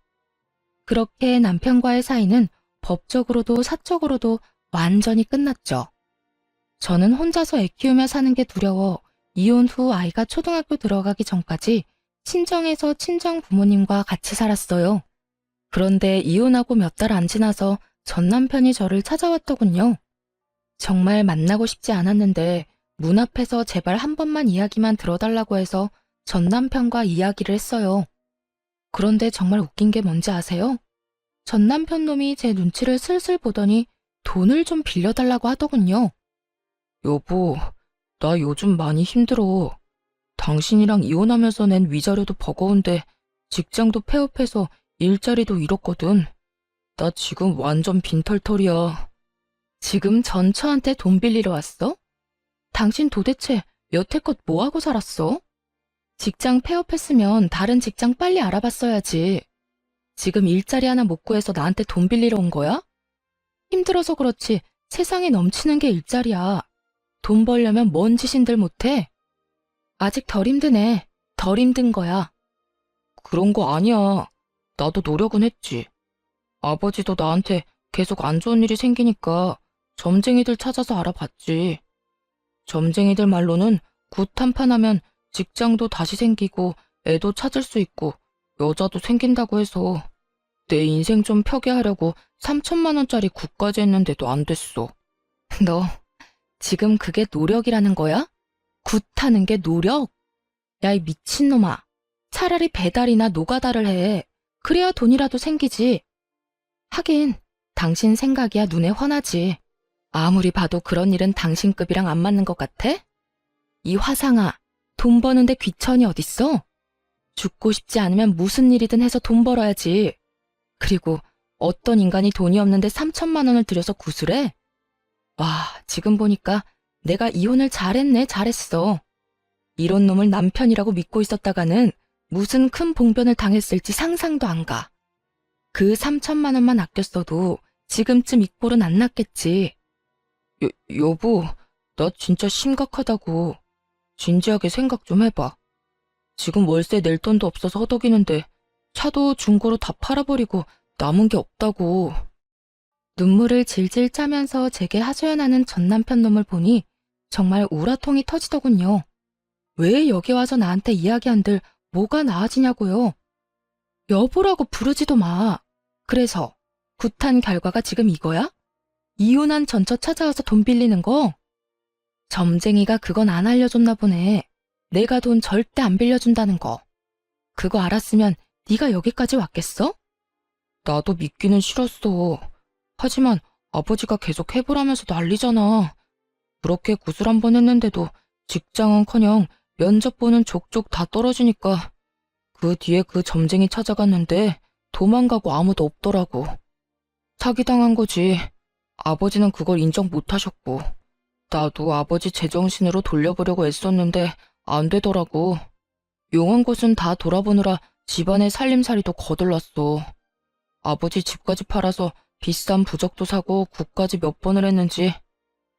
그렇게 남편과의 사이는 법적으로도 사적으로도 완전히 끝났죠. 저는 혼자서 애 키우며 사는 게 두려워 이혼 후 아이가 초등학교 들어가기 전까지 친정에서 친정 부모님과 같이 살았어요. 그런데 이혼하고 몇 달 안 지나서 전 남편이 저를 찾아왔더군요. 정말 만나고 싶지 않았는데 문 앞에서 제발 한 번만 이야기만 들어달라고 해서 전 남편과 이야기를 했어요. 그런데 정말 웃긴 게 뭔지 아세요? 전 남편 놈이 제 눈치를 슬슬 보더니 돈을 좀 빌려달라고 하더군요. 여보, 나 요즘 많이 힘들어. 당신이랑 이혼하면서 낸 위자료도 버거운데 직장도 폐업해서 일자리도 잃었거든. 나 지금 완전 빈털털이야. 지금 전처한테 돈 빌리러 왔어? 당신 도대체 여태껏 뭐하고 살았어? 직장 폐업했으면 다른 직장 빨리 알아봤어야지. 지금 일자리 하나 못 구해서 나한테 돈 빌리러 온 거야? 힘들어서 그렇지 세상에 넘치는 게 일자리야. 돈 벌려면 뭔 짓인들 못해? 아직 덜 힘드네. 덜 힘든 거야. 그런 거 아니야. 나도 노력은 했지. 아버지도 나한테 계속 안 좋은 일이 생기니까 점쟁이들 찾아서 알아봤지. 점쟁이들 말로는 굿 한판 하면 직장도 다시 생기고 애도 찾을 수 있고 여자도 생긴다고 해서 내 인생 좀 펴게 하려고 3천만 원짜리 굿까지 했는데도 안 됐어. 너 지금 그게 노력이라는 거야? 굿하는 게 노력? 야, 이 미친놈아. 차라리 배달이나 노가다를 해. 그래야 돈이라도 생기지. 하긴 당신 생각이야 눈에 훤하지. 아무리 봐도 그런 일은 당신급이랑 안 맞는 것 같아? 이 화상아, 돈 버는데 귀천이 어딨어? 죽고 싶지 않으면 무슨 일이든 해서 돈 벌어야지. 그리고 어떤 인간이 돈이 없는데 3천만 원을 들여서 구슬해? 와, 지금 보니까 내가 이혼을 잘했네, 잘했어. 이런 놈을 남편이라고 믿고 있었다가는 무슨 큰 봉변을 당했을지 상상도 안 가. 그 3천만 원만 아꼈어도 지금쯤 이 꼴은 안 났겠지. 여보, 나 진짜 심각하다고. 진지하게 생각 좀 해봐. 지금 월세 낼 돈도 없어서 허덕이는데 차도 중고로 다 팔아버리고 남은 게 없다고. 눈물을 질질 짜면서 제게 하소연하는 전 남편 놈을 보니 정말 우라통이 터지더군요. 왜 여기 와서 나한테 이야기한들 뭐가 나아지냐고요. 여보라고 부르지도 마. 그래서 굿한 결과가 지금 이거야? 이혼한 전처 찾아와서 돈 빌리는 거? 점쟁이가 그건 안 알려줬나 보네. 내가 돈 절대 안 빌려준다는 거. 그거 알았으면 네가 여기까지 왔겠어? 나도 믿기는 싫었어. 하지만 아버지가 계속 해보라면서 난리잖아. 그렇게 구슬 한 번 했는데도 직장은커녕 면접 보는 족족 다 떨어지니까 그 뒤에 그 점쟁이 찾아갔는데 도망가고 아무도 없더라고. 사기당한 거지. 아버지는 그걸 인정 못하셨고 나도 아버지 제정신으로 돌려보려고 애썼는데 안 되더라고. 용한 곳은 다 돌아보느라 집안의 살림살이도 거들났어. 아버지 집까지 팔아서 비싼 부적도 사고 굿까지 몇 번을 했는지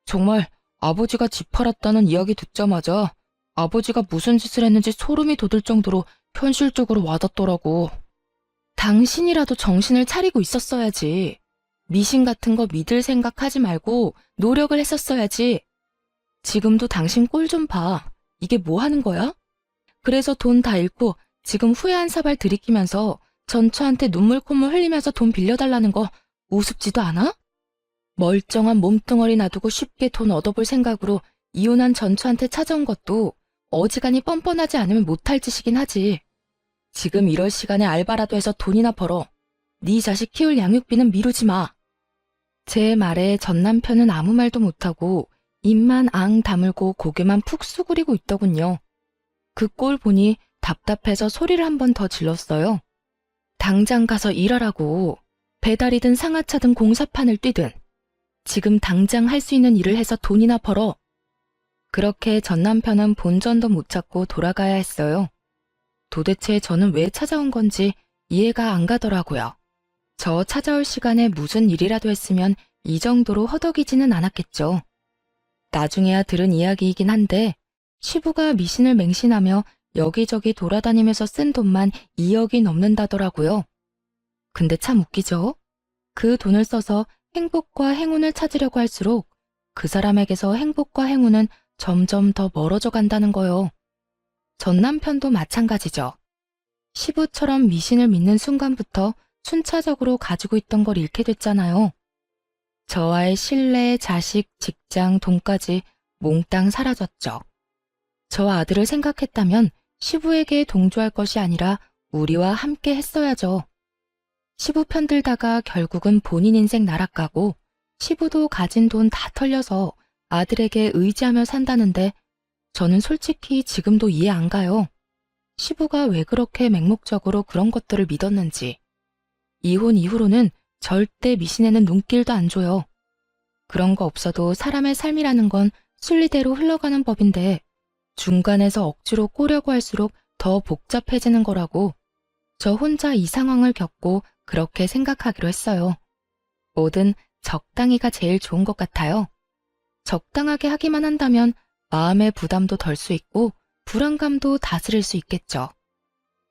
정말 아버지가 집 팔았다는 이야기 듣자마자 아버지가 무슨 짓을 했는지 소름이 돋을 정도로 현실적으로 와닿더라고. 당신이라도 정신을 차리고 있었어야지. 미신 같은 거 믿을 생각하지 말고 노력을 했었어야지. 지금도 당신 꼴 좀 봐. 이게 뭐 하는 거야? 그래서 돈 다 잃고 지금 후회 한 사발 들이키면서 전처한테 눈물 콧물 흘리면서 돈 빌려달라는 거 우습지도 않아? 멀쩡한 몸뚱어리 놔두고 쉽게 돈 얻어볼 생각으로 이혼한 전처한테 찾아온 것도 어지간히 뻔뻔하지 않으면 못할 짓이긴 하지. 지금 이럴 시간에 알바라도 해서 돈이나 벌어. 네 자식 키울 양육비는 미루지 마. 제 말에 전 남편은 아무 말도 못하고 입만 앙 다물고 고개만 푹 수그리고 있더군요. 그 꼴 보니 답답해서 소리를 한 번 더 질렀어요. 당장 가서 일하라고. 배달이든 상하차든 공사판을 뛰든. 지금 당장 할 수 있는 일을 해서 돈이나 벌어. 그렇게 전 남편은 본전도 못 찾고 돌아가야 했어요. 도대체 저는 왜 찾아온 건지 이해가 안 가더라고요. 저 찾아올 시간에 무슨 일이라도 했으면 이 정도로 허덕이지는 않았겠죠. 나중에야 들은 이야기이긴 한데 시부가 미신을 맹신하며 여기저기 돌아다니면서 쓴 돈만 2억이 넘는다더라고요. 근데 참 웃기죠? 그 돈을 써서 행복과 행운을 찾으려고 할수록 그 사람에게서 행복과 행운은 점점 더 멀어져 간다는 거요. 전 남편도 마찬가지죠. 시부처럼 미신을 믿는 순간부터 순차적으로 가지고 있던 걸 잃게 됐잖아요. 저와의 신뢰, 자식, 직장, 돈까지 몽땅 사라졌죠. 저 아들을 생각했다면 시부에게 동조할 것이 아니라 우리와 함께 했어야죠. 시부 편들다가 결국은 본인 인생 날아가고 시부도 가진 돈 다 털려서 아들에게 의지하며 산다는데 저는 솔직히 지금도 이해 안 가요. 시부가 왜 그렇게 맹목적으로 그런 것들을 믿었는지. 이혼 이후로는 절대 미신에는 눈길도 안 줘요. 그런 거 없어도 사람의 삶이라는 건 순리대로 흘러가는 법인데 중간에서 억지로 꼬려고 할수록 더 복잡해지는 거라고 저 혼자 이 상황을 겪고 그렇게 생각하기로 했어요. 뭐든 적당히가 제일 좋은 것 같아요. 적당하게 하기만 한다면 마음의 부담도 덜 수 있고 불안감도 다스릴 수 있겠죠.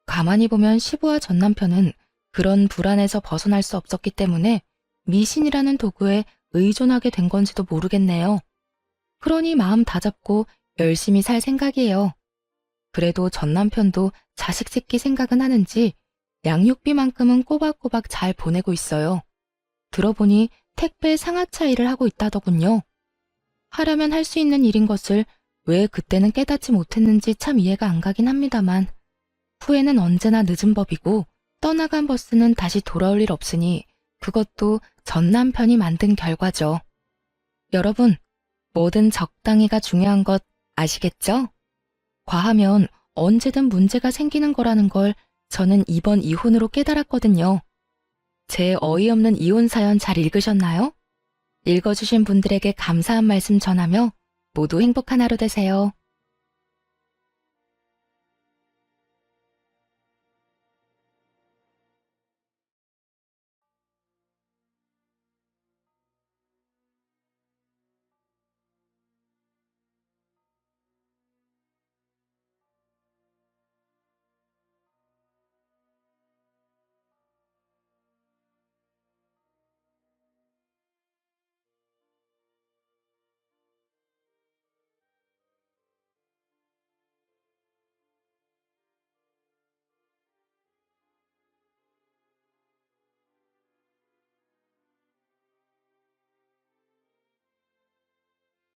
가만히 보면 시부와 전 남편은 그런 불안에서 벗어날 수 없었기 때문에 미신이라는 도구에 의존하게 된 건지도 모르겠네요. 그러니 마음 다잡고 열심히 살 생각이에요. 그래도 전 남편도 자식 새끼 생각은 하는지 양육비만큼은 꼬박꼬박 잘 보내고 있어요. 들어보니 택배 상하차 일을 하고 있다더군요. 하려면 할 수 있는 일인 것을 왜 그때는 깨닫지 못했는지 참 이해가 안 가긴 합니다만 후회는 언제나 늦은 법이고 떠나간 버스는 다시 돌아올 일 없으니 그것도 전 남편이 만든 결과죠. 여러분, 뭐든 적당히가 중요한 것 아시겠죠? 과하면 언제든 문제가 생기는 거라는 걸 저는 이번 이혼으로 깨달았거든요. 제 어이없는 이혼 사연 잘 읽으셨나요? 읽어주신 분들에게 감사한 말씀 전하며 모두 행복한 하루 되세요.